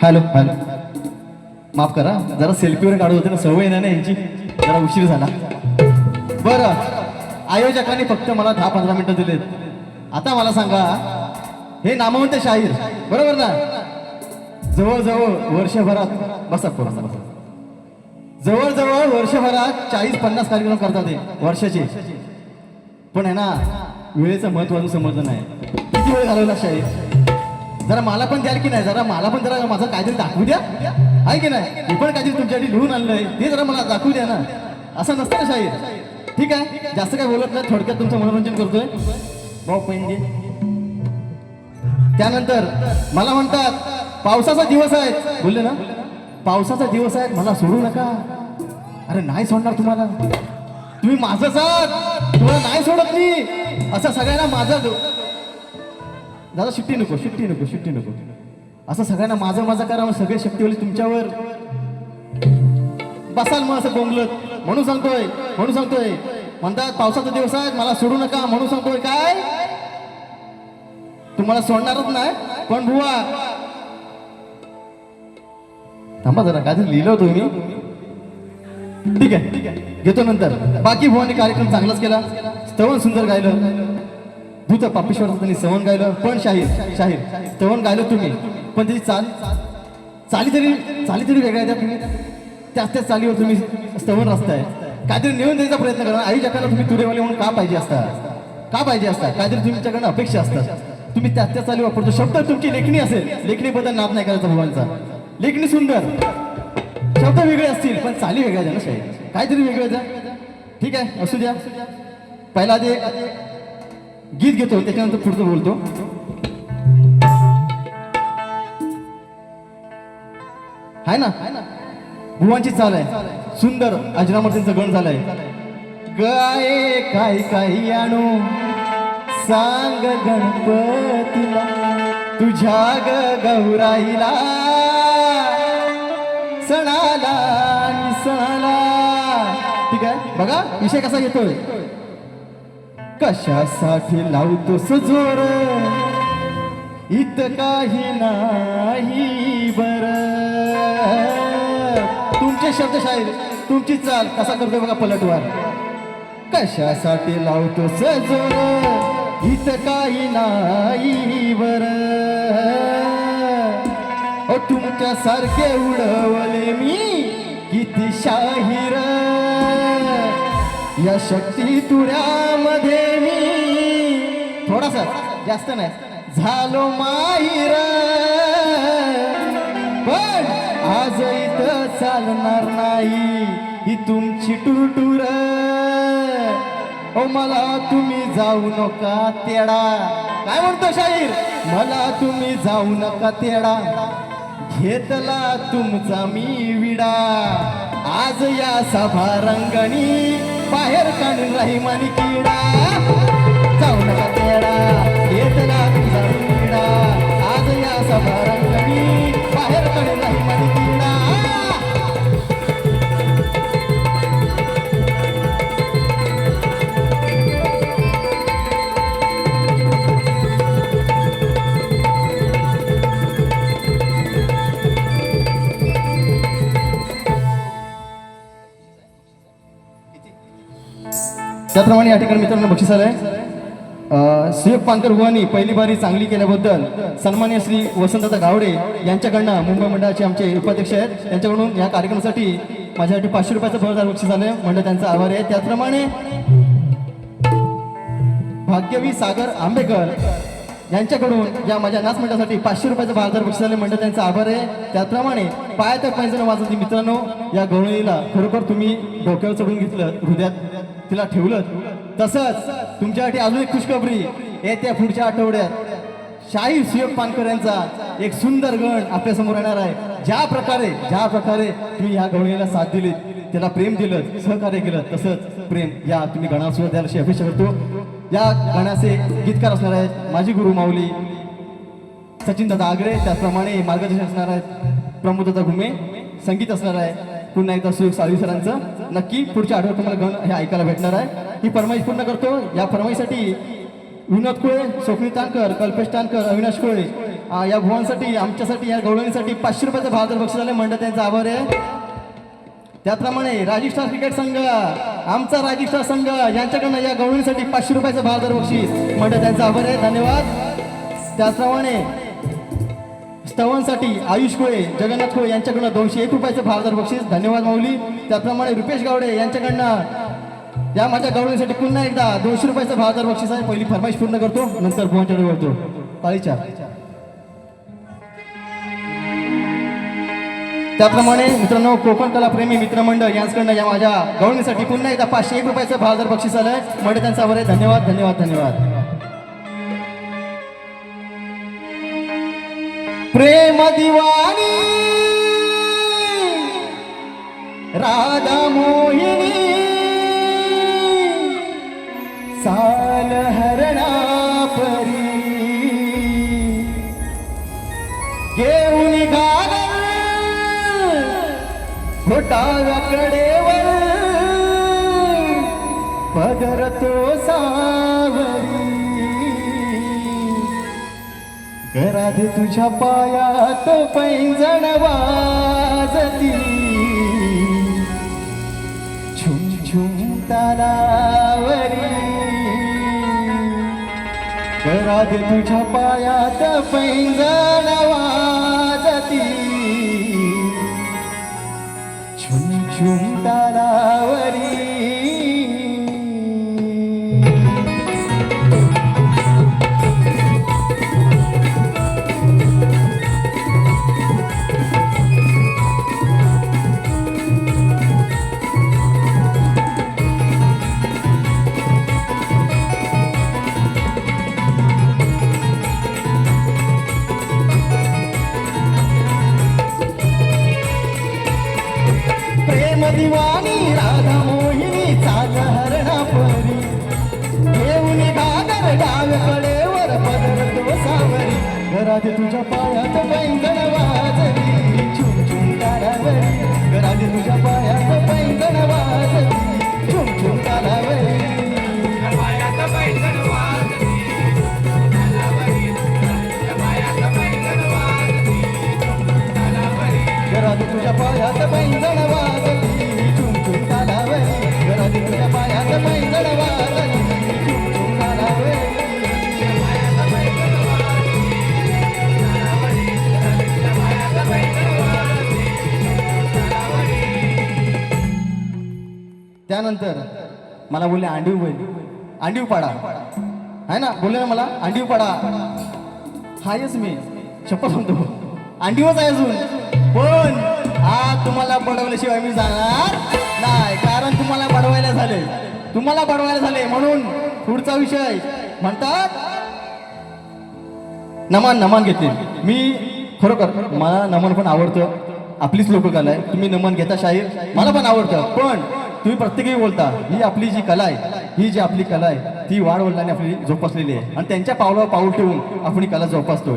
Hello hello, माफ करा, जरा सेल्फीवर काढत होते ना, सवय नाही ना यांची, जरा उशीर झाला. बरं, आयोजकांनी फक्त मला 10-15 मिनिटं दिलेत. आता मला सांगा, हे नामवंत शाहीर बरोबर ना, जवळजवळ वर्षभरात बसा जवळजवळ वर्षभरात 40-50 कार्यक्रम करतात ते वर्षाचे. पण आहे ना, वेळेचं महत्व अजून समजलं नाही. किती वेळ घालवला शाहीर, जरा मला पण द्याल की नाही, जरा मला पण जरा माझं काहीतरी दाखवू द्या, आहे की नाही. मी पण काहीतरी तुमच्यासाठी लिहून आणलंय, ते जरा मला दाखवू द्या ना. असं नसतं ना शाहीर. ठीक आहे, जास्त काय बोलत नाही, थोडक्यात तुमचं मनोरंजन करतोय भाऊ पैंजे. त्यानंतर मला म्हणतात पावसाचा दिवस आहे, बोलले ना, पावसाचा दिवस आहे, मला सोडू नका. अरे नाही सोडणार तुम्हाला, तुम्ही माझंच आहात, तुम्हाला नाही सोडत मी. असं सगळ्यांना माझं, दादा सुट्टी नको सुट्टी नको सुट्टी नको, असं सगळ्यांना माझं माझं करा, मग सगळे शक्तीवली तुमच्यावर बसाल मग असं बोंबलत. म्हणून सांगतोय म्हणतात पावसाचा दिवस आहे, मला सोडू नका, म्हणून सांगतोय. काय तुम्हाला सोडणारच नाही, पण बुवा थांबा जरा, काय लिहिलं होतं मी. ठीक आहे, घेतो नंतर. बाकी बुवांनी कार्यक्रम चांगलाच केला, स्तवन सुंदर गायलं, भूत पापेश्वर त्यांनी स्तवन गायलं. पण शाहीर स्तवन गायलं तुम्ही, पण त्याची चाली तरी वेगळ्या द्या तुम्ही. त्याच चालीवर तुम्ही स्तवन रचताय. काहीतरी नेऊन द्यायचा प्रयत्न करा. आई जगाला तुम्ही तुरेवाले म्हणून का पाहिजे असतात, काहीतरी तुमच्याकडनं अपेक्षा असतात. तुम्ही त्याच चाली वापरतो. शब्द तुमची लेखणी असेल, लेखणीबद्दल नाद नाही करायचा भगवानचा. लेखणी सुंदर, शब्द वेगळे असतील, पण चाली वेगळ्या द्या ना शाहीर, काहीतरी वेगळं द्या. ठीक आहे, असू द्या. पहिला आधी गीत घेतो, त्याच्यानंतर पुढचं बोलतो. हाय ना, भुवांची चाल आहे सुंदर, अजरामर्तींचा गण झालाय. गाये काही आणू सांग गणपतीला, तुझ्या गौराईला, सणाला आणि सणाला. ठीक आहे, बघा विषय कसा येतोय. कशासाठी लावतो सजोर, इत काही नाही बर. तुमचे शब्द शाहीर, तुमची चाल कसा करतोय बघा पलटवार. कशासाठी लावतो सजोर, इत काही नाही बर. तुमच्या सारखे उडवले मी किती शाहीर, या शक्ती तुऱ्यामध्ये मी थोडासा, जास्त नाही, झालो माहीर. पण आज इथं चालणार नाही ही तुमची टुरटुर. ओ मला तुम्ही जाऊ नका तेडा. काय म्हणतो शाहीर, मला तुम्ही जाऊ नका तेडा, घेतला तुमचा मी विडा. आज या सभा रंगणी बाहेर काढून राही मानी किडा. जाऊ नका तेडा, घेतला तुमचा मी विडा. आज या सभा रंगणी बाहेर काढून राही मानी किडा. त्याप्रमाणे या ठिकाणी मित्रांनो बक्षीस आलंय. सुयोग पानकर बुवांनी पहिली बारी चांगली केल्याबद्दल सन्मान्य श्री वसंतदादा गावडे यांच्याकडनं, मुंबई मंडळाचे आमचे उपाध्यक्ष आहेत, त्यांच्याकडून या कार्यक्रमासाठी माझ्यासाठी 500 रुपयाचं भरदार बक्षीस आलंय. मंडळ त्यांचा आभार आहे. त्याचप्रमाणे भाग्यवी सागर आंबेकर यांच्याकडून या माझ्या नाच मंडळासाठी 500 रुपयाचं भरदार बक्षीस आले. मंडळ त्यांचा आभार आहे. त्याचप्रमाणे पायात पैंजण वाजवती मित्रांनो, या गवळीला खरोखर तुम्ही डोक्यावर चढून घेतलं, हृदयात तिला ठेवलं. तसंच तुमच्यासाठी अजून एक खुशखबरी, येत्या पुढच्या आठवड्यात शाहीर सुयोग पानकर यांचा एक सुंदर गण आपल्या समोर येणार आहे. ज्या प्रकारे तुम्ही या गवळीला साथ दिली, त्याला प्रेम दिलं, सहकार्य केलं, तसंच प्रेम या तुम्ही गणाला सुद्धा द्यायला अशी अपेक्षा करतो. या गणाचे गीतकार असणार आहेत माझी गुरु माऊली सचिन दादा आगरे. त्याचप्रमाणे मार्गदर्शन असणार आहेत प्रमोददादा घुमे. संगीत असणार आहे पुन्हा एकदा सुयोग साळवी सरांचं. नक्की पुढच्या आठवड्यात तुम्हाला गण हे ऐकायला भेटणार आहे. ही फरमाईश पूर्ण करतो. या फरमाईसाठी विनोद कोळे, स्वप्नील तानकर, कल्पेश तानकर, अविनाश कोळे या भुवनसाठी आमच्यासाठी या गवळणीसाठी 500 रुपयाचं भावदार बक्षीस आले मंडळ त्यांचा आभार आहे. त्याप्रमाणे राजस्थान क्रिकेट संघ आमचा राजस्थान संघ यांच्याकडनं या गवळणीसाठी 500 रुपयाचं भावदार बक्षीस मंडळ त्यांचा आभार आहे. धन्यवाद. त्याचप्रमाणे स्तवनसाठी आयुष कोळे जगन्नाथ कोळे यांच्याकडनं 201 रुपयाचं भावदार बक्षीस. धन्यवाद माऊली. त्याप्रमाणे रुपेश गावडे यांच्याकडनं या माझ्या गवळणीसाठी पुन्हा एकदा 200 रुपयाचं भावदार बक्षीस आहे. पहिली फरमाईश पूर्ण करतो नंतर भुवनच्याकडे वळतो. काळीच्या त्याप्रमाणे मित्रांनो कोकण कला प्रेमी मित्रमंडळ यांच्याकडनं या माझ्या गवळणीसाठी पुन्हा एकदा 501 रुपयाचं भावदार बक्षीस आलंय. मंडळ त्यांचा आभार आहे. धन्यवाद धन्यवाद धन्यवाद. प्रेम दिवानी राधा मोहिनी साल हरणा परी घेऊन गागर डाव्या कडेवर पदरतो सावरी घरात तुझ्या पायात पैंजण वाजती झुम झुम तालावरी घरात तुझ्या पायात पैंजण वाजती झुम झुम तालावरी. दिवानी राधा मोहिनी चाल हरणा परी घेऊन गागर डाव्याकडेवर पदरतो सावरी घरात तुझ्या पायात पैंजण वाजली झुम झुम तालावरी घरात तुझ्या पायात पैंजण वाजली झुम झुम तालावरी घरात तुझ्या पायात पैंजण वाजली झुम झुम तालावरी घरात तुझ्या पायात पैंजण वाजली झुम झुम तालावरी. त्यानंतर मला बोलले अंडीव बैल अंडीव पाडा आहे ना बोलले ना मला अंडीव पाडा हायच मी शपथ म्हणतो अंडीवच आहे अजून पण हा तुम्हाला पडवल्याशिवाय मी जाणार नाही कारण तुम्हाला पडवायला झाले म्हणून पुढचा विषय म्हणतात नमन घेतले. मी खरोखर मला नमन पण आवडतं आपलीच लोककला आहे. तुम्ही नमन घेता शाहीर मला पण आवडतं पण तुम्ही प्रत्येकही बोलता ही आपली जी कला आहे ही जी आपली कला आहे ती वाढवडिलांनी आपली जोपासलेली आहे आणि त्यांच्या पावलावर पाऊल ठेवून आपण ही कला जोपासतो.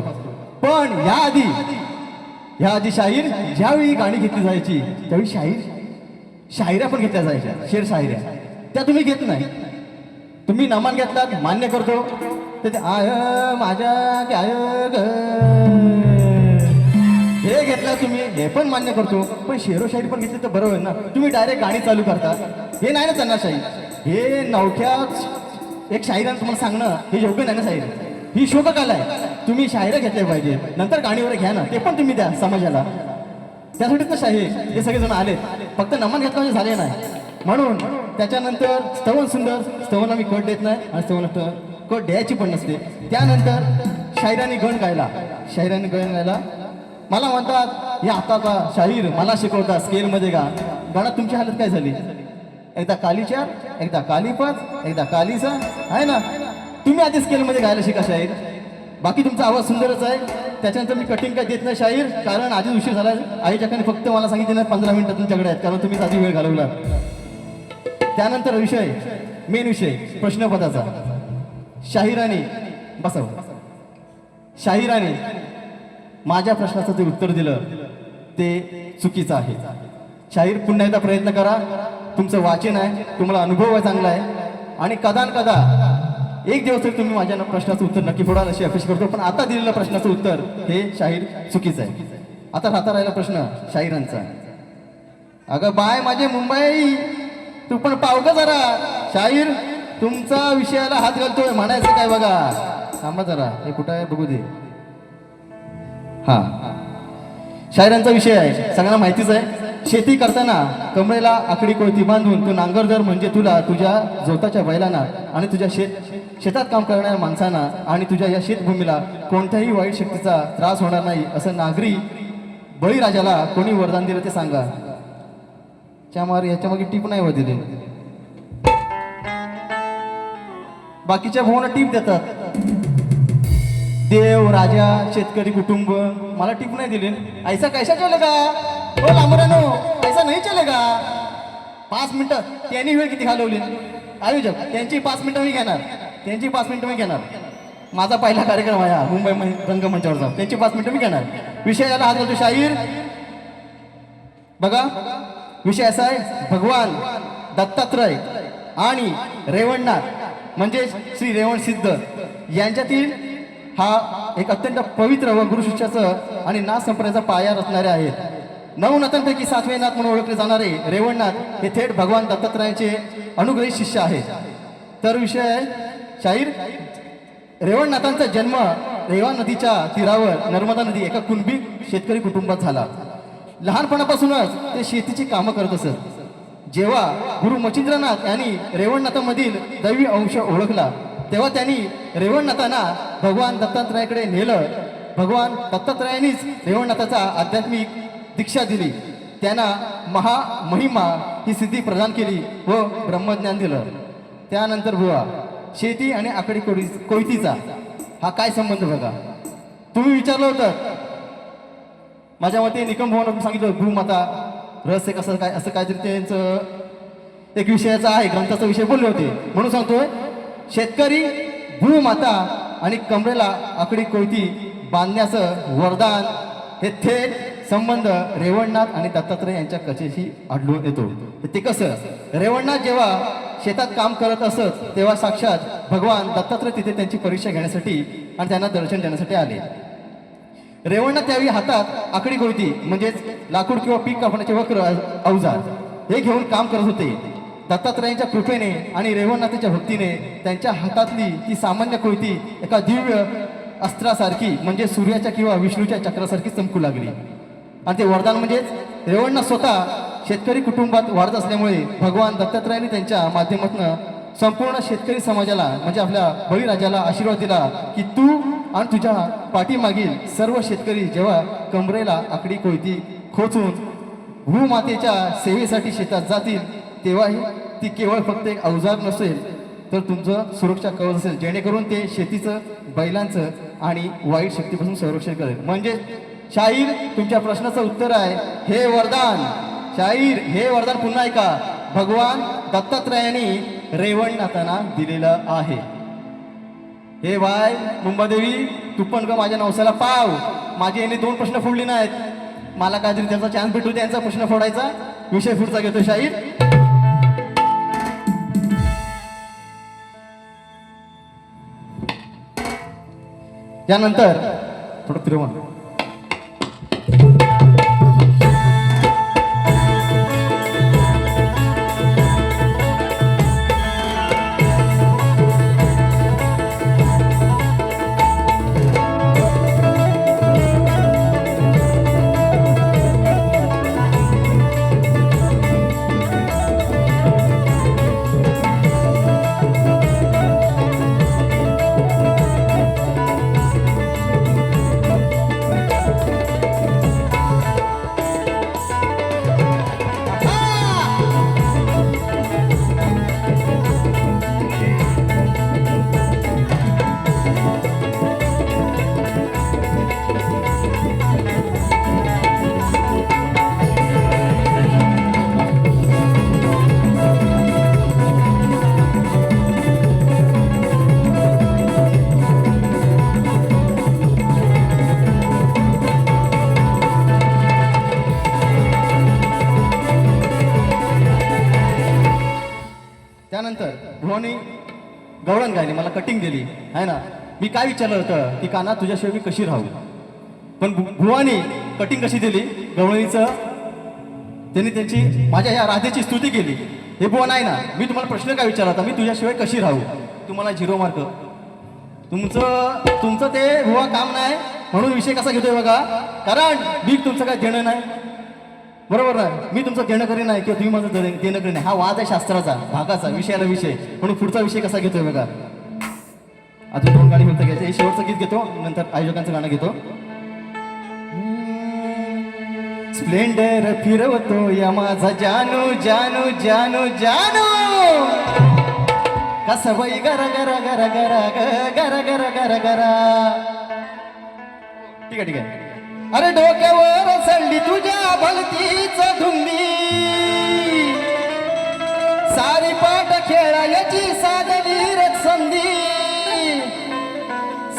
पण ह्या आधी शाहीर ज्यावेळी गाणी घेतली जायची त्यावेळी शायऱ्या पण घेतल्या जायच्या शेर शायऱ्या त्या तुम्ही घेत नाही. तुम्ही नमन घेतलात मान्य करतो ते आय माझ्या गाय ग हे घेतलं तुम्ही हे पण मान्य करतो पण शेरो शायरी पण घेतली तर बरोबर ना. तुम्ही डायरेक्ट गाणी चालू करता हे नाही ना त्यांना शाहीर हे नवख्या एक शाहिरानं तुम्हाला सांगणं हे योग्य नाही ना शाहीर ही शोककला आहे. तुम्ही शायऱ्या घेतल्या पाहिजे नंतर गाणीवर घ्या ना ते पण तुम्ही द्या समाजाला त्यासाठी तर शाहीर हे सगळेजण आले फक्त नमन घेतलं म्हणजे झाले नाही. म्हणून त्याच्यानंतर स्तवन सुंदर स्तवन आम्ही कट देत नाही आणि स्तवन कट द्यायची पण नसते. त्यानंतर शाहिरांनी गण गायला मला म्हणतात या आताचा शाहीर मला शिकवता स्केलमध्ये गा गाण्यात तुमची हालत काय झाली एकदा कालीच्या एकदा कालीपद एकदा कालीचा आहे ना. तुम्ही आधी स्केलमध्ये गायला शिका शाहीर बाकी तुमचा आवाज सुंदरच आहे. त्याच्यानंतर मी कटिंग काय देत नाही शाहीर कारण आधी उशीर झाला आईच्याकडे फक्त मला सांगितलं नाही 15 मिनिटं तुमच्याकडे आहेत कारण तुम्ही आधी वेळ घालवला. त्यानंतर मेन विषय प्रश्नपदाचा शाहिराने माझ्या प्रश्नाचं जे उत्तर दिलं ते चुकीचं आहे. शाहीर पुन्हा एकदा प्रयत्न करा तुमचं वाचन आहे तुम्हाला अनुभव आहे चांगला आहे आणि कदा एक दिवस तरी तुम्ही माझ्या प्रश्नाचं उत्तर नक्की फोडाल अशी अपेक्षा करतो, पण आता दिलेलं प्रश्नाचं उत्तर हे शाहीर चुकीचं आहे. आता राहिला प्रश्न शाहिरांचा. अगं बाय माझे मुंबई, तू पण पाव का जरा. शाहीर तुमचा विषयाला हात घालतोय, म्हणायचं काय बघा. थांबा जरा, हे कुठं आहे बघू दे. हा, शाहिरांचा विषय आहे, सगळ्यांना माहितीच आहे. शेती करताना कमरेला आकडी कोळती बांधून तू नांगरधर म्हणजे तुला तुझ्या जोताच्या बैलांना आणि तुझ्या शेतात काम करणाऱ्या माणसांना आणि तुझ्या या शेतभूमीला कोणत्याही वाईट शक्तीचा त्रास होणार नाही असं नागरी बळीराजाला कोणी वरदान दिलं ते सांगा. याच्यामागे टीप नाही वर दिली. बाकीच्या भावांना टीप देतात. देव, राजा, शेतकरी कुटुंब, मला टीप नाही दिली. ऐसा कैसा चलेगा ओ लांबरानो, ऐसा नाही चलेगा. 5 मिनिटं त्यांनी वेळ किती घालवली आयोजक, त्यांची 5 मिनिटं मी घेणार, त्यांची 5 मिनिटं मी घेणार. माझा पहिला कार्यक्रम आहे मुंबई रंगमंचावरचा, त्यांची 5 मिनिटं मी घेणार. विषयाला हात घालतो शाहीर. बघा विषय असा आहे, भगवान दत्तात्रय आणि रेवणनाथ म्हणजे श्री रेवण सिद्ध यांच्यातील हा एक अत्यंत पवित्र व गुरु शिष्याचं आणि नाथ संप्रदायाचा पाया रचणारे आहेत. 9 नाथांपैकी 7वे नाथ म्हणून ओळखले जाणारे रेवणनाथ हे थेट भगवान दत्तात्रयांचे अनुग्रहित शिष्य आहेत. तर विषय आहे शाहीर. रेवणनाथांचा जन्म रेवा नदीच्या तीरावर नर्मदा नदी एका कुणबी शेतकरी कुटुंबात झाला. लहानपणापासूनच ते शेतीची कामं करत असत. जेव्हा गुरु मच्छिंद्रनाथ यांनी रेवणनाथांमधील दैवी अंश ओळखला तेव्हा त्यांनी रेवणनाथांना भगवान दत्तात्रयाकडे नेलं. भगवान दत्तात्रयांनीच रेवणनाथाचा आध्यात्मिक दीक्षा दिली. त्यांना महामहिमा ही सिद्धी प्रदान केली व ब्रह्मज्ञान दिलं. त्यानंतर बुवा शेती आणि आकडी कोयतीचा हा काय संबंध बघा. तुम्ही विचारलं होतं, माझ्या मते निकम भवनातून सांगितलं भूमाता रहस्य कसं काय असं काहीतरी त्यांचं एक विषयाचा आहे, ग्रंथाचा विषय बोलले होते. म्हणून सांगतोय, शेतकरी भूमाता आणि कमरेला आकडी कोयती बांधण्याचं वरदान हे थेट संबंध रेवणनाथ आणि दत्तात्रय यांच्या कथेशी आढळून येतो. ते कसं, रेवणनाथ जेव्हा शेतात काम करत असत तेव्हा साक्षात भगवान दत्तात्रय तिथे त्यांची परीक्षा घेण्यासाठी आणि त्यांना दर्शन देण्यासाठी आले. रेवणनाथ त्यावेळी हातात आकडी कोयती म्हणजेच लाकूड किंवा पीक कापण्याचे वक्र अवजार हे घेऊन काम करत होते. दत्तात्रयांच्या कृपेने आणि रेवणनाथाच्या भक्तीने त्यांच्या हातातली ती सामान्य कोयती एका दिव्य अस्त्रासारखी म्हणजे सूर्याच्या किंवा विष्णूच्या चक्रासारखी चमकू लागली. आणि ते वरदान म्हणजेच रेवणनाथ स्वतः शेतकरी कुटुंबात वाढत असल्यामुळे भगवान दत्तात्रयांनी त्यांच्या माध्यमातून संपूर्ण शेतकरी समाजाला म्हणजे आपल्या बळीराजाला आशीर्वाद दिला की तू आणि तुझ्या पाठीमागील सर्व शेतकरी जेव्हा कमरेला आकडी कोयती खोचून भूमातेच्या सेवेसाठी शेतात जातील तेव्हाही ती केवळ फक्त एक अवजार नसेल तर तुमचं सुरक्षा कवच असेल, जेणेकरून ते शेतीचं, बैलांचं आणि वाईट शक्तीपासून संरक्षण करेल. म्हणजे शाहीर तुमच्या प्रश्नाचं उत्तर आहे हे वरदान. शाहीर हे वरदान पुन्हा ऐका, भगवान दत्तात्रयांनी रेवणनाथांना दिलेलं आहे. हे बाय मुंबादेवी, तू पण ग माझ्या नवसाला पाव. माझे यांनी 2 प्रश्न फोडले नाहीत, मला काहीतरी त्याचा चान्स भेटू त्यांचा प्रश्न फोडायचा. विषय पुढचा घेतो शाहीर. त्यानंतर थोडं फिरवा. त्यानंतर भवानी गवळण गायली, मला कटिंग दिली आहे ना. मी काय विचारलं होतं की काना तुझ्याशिवाय मी कशी राहू, पण बुवानी कटिंग कशी दिली गवळणीचं, त्यांनी त्यांची माझ्या या राधेची स्तुती केली. हे बुवा नाही ना, मी तुम्हाला प्रश्न काय विचारला होता, मी तुझ्याशिवाय कशी राहू, तुम्हाला 0 मार्क. तुमचं ते बुवा काम नाही म्हणून विषय कसा घेतोय बघा, कारण मी तुमचं काय देणं नाही, बरोबर ना. मी तुमचं देणं करी नाही किंवा तुम्ही माझं देणं करी नाही, हा वाद आहे शास्त्राचा, भागाचा, विषयाला विषय, म्हणून पुढचा विषय कसा घेतोय बघा. अजून 2 गाणी फक्त घ्यायचे, हे शेवटचं गीत घेतो, नंतर आयोजकांचं गाणं घेतो. स्प्लेंडर फिरवतो या माझा जानू जानू जानू जानू, कसा बाई गरा गरा गरा गरा गरा गरा गरा गरा. ठीक आहे ठीक आहे. अरे डोक्यावर चढली तुझ्या भलतीच धुंदी, सारी पाठ खेळायची साधली रे संधी,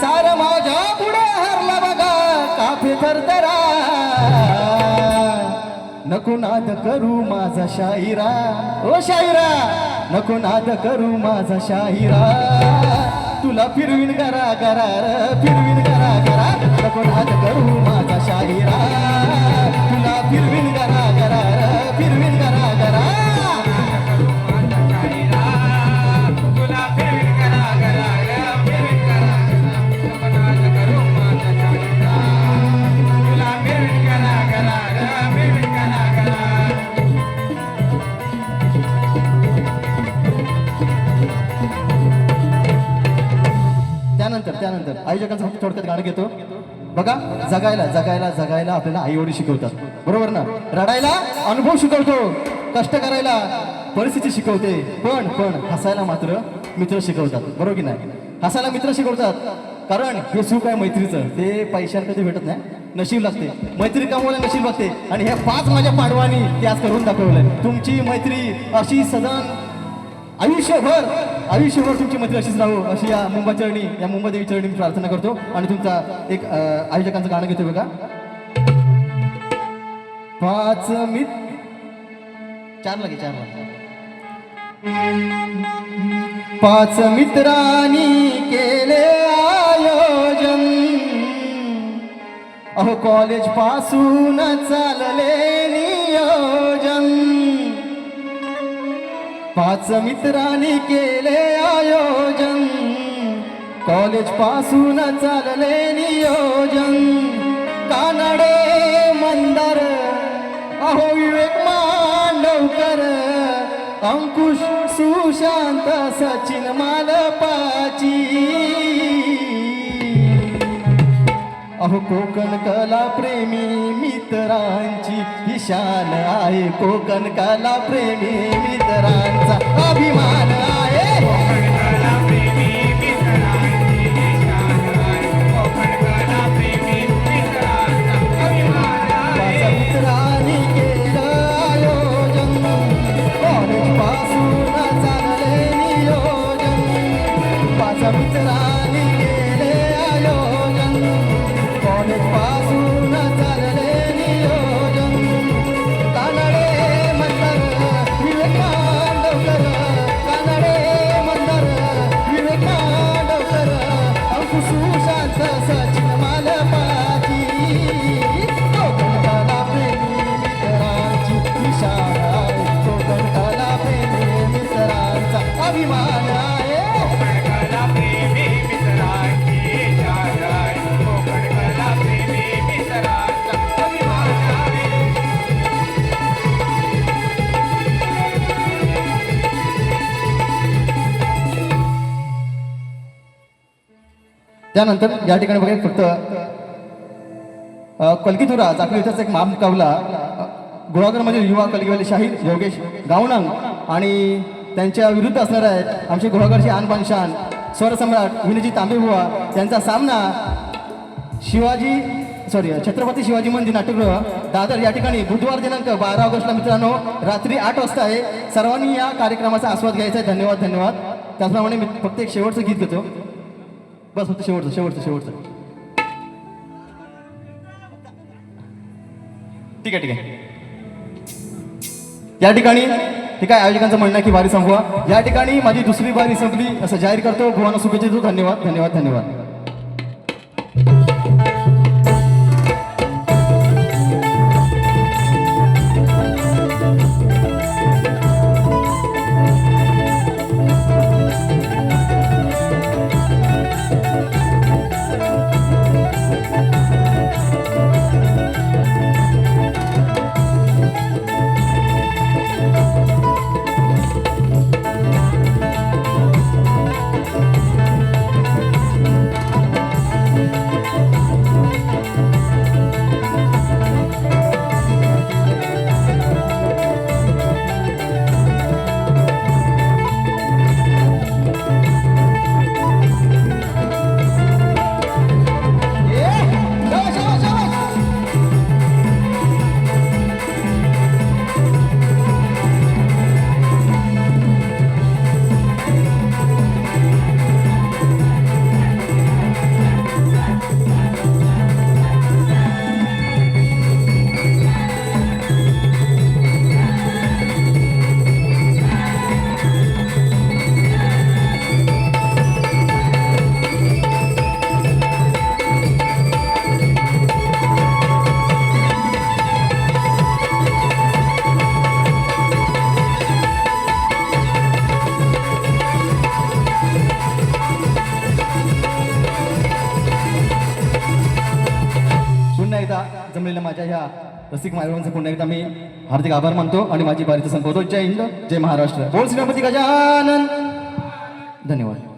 सार माझ्या पुढे हरला बघा काफी थरथरा, नको नाद करू माझा शाहिरा, ओ शाहिरा नको नाद करू माझा शाहिरा, तुला फिरवीन गरा गरा फिरवीन गरा गरा, नको नाद करू माझा शाहिरा, तुला फिरवीन गरा गरा फिरवीन गरा गरा. त्यानंतर आयोजकांचं फक्त थोडक्यात गाणं घेतो बघा. जगायला जगायला जगायला आपल्याला आई वडील शिकवतात, बरोबर ना. रडायला अनुभव शिकवतो, कष्ट करायला परिस्थिती शिकवते, पण हसायला मात्र मित्र शिकवतात, बरोबर की नाही. हसायला मित्र शिकवतात, कारण हे सुख आहे मैत्रीचं, ते पैशाला कधी भेटत नाही, नशीब लागते. मैत्री कमवायला नशीब लागते, आणि हे 5 माझ्या पांडवांनी ते आज करून दाखवलंय. तुमची मैत्री अशी सदन आयुष्यभर तुमची मैत्री अशीच राहू, अशी या मुंबई देवी चरणी मी प्रार्थना करतो. आणि तुमचा एक आयोजकांचं गाणं घेतो बघा. 5 मित्रांनी केले आयोजन, अहो कॉलेज पासून चालले नियोजन. 5 मित्रांनी केले आयोजन, कॉलेज पासून चालले नियोजन. कानडे मंदार, अहो विवेक मांडवकर, अंकुश सुशांत सचिन मालपाची, अहो कोकण कला प्रेमी मित्रांची ही शान आहे, कोकण कला प्रेमी मित्रांचा अभिमान आहे. मित्रांनी केलं आयोजन, कॉलेज पासून चालले नियोजन. 5 मित्रांनी केले आयोजन, कॉलेज पासून चालले नियोजन. कानडे मंदार विवेक मांडवकर, कानडे मंदार विवेक मांडवकर, अंकुश सुशांत सचिन मालपाची, कोकण कला प्रेमी मित्रांची ही शान आहे, कोकण कला प्रेमी मित्रांचा अभिमान आहे. त्यानंतर या ठिकाणी बघा फक्त कलगीधुरा चाकरी इथंच एक महामुकाबला गुहागरमधील युवा कलगीवाले शाहीर योगेश गावणंग आणि त्यांच्या विरुद्ध असणार आहेत आमचे गुहागरचे आनबान शान स्वरसम्राट विनयजी तांबेबुवा. त्यांचा सामना छत्रपती शिवाजी मंदिर नाट्यगृह दादर या ठिकाणी बुधवार दिनांक 12 ऑगस्टला मित्रांनो रात्री 8 वाजता आहे. सर्वांनी या कार्यक्रमाचा आस्वाद घ्यायचा आहे. धन्यवाद धन्यवाद. त्याचप्रमाणे मी फक्त एक शेवटचं गीत घेतो, बस फक्त शेवटचं. ठीक आहे. या ठिकाणी ठीक आहे, आयोजकांचं म्हणणं आहे की वारी संपवा. या ठिकाणी माझी दुसरी वारी संपली असं जाहीर करतो. भुवाना शुभेच्छा देतो. धन्यवाद धन्यवाद धन्यवाद. जमलेल्या माझ्या ह्या रसिक मायबाबांचा पुन्हा एकदा मी हार्दिक आभार मानतो आणि माझी बारीचं संपवतो. जय हिंद, जय महाराष्ट्र. बोल श्रीपती गजानन. धन्यवाद.